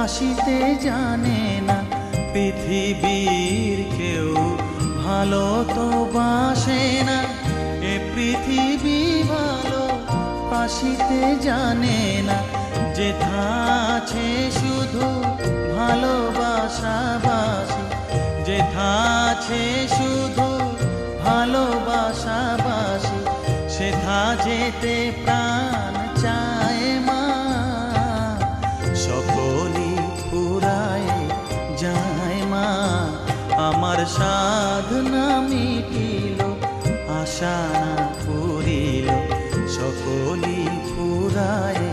বাসিতে জানে না, পৃথিবীর কেউ ভালো তো বাসে না। এ পৃথিবী ভালো বাসিতে জানে না, যেথা আছে শুধু ভালোবাসাবাসি, যেথা আছে শুধু ভালোবাসাবাসি, সেথা যেতে প্রাণ চায় মা। সকলই ফুরায় যায় মা, আমার সাধনা মিটিল, আশা না পুরিল, সকলই ফুরায়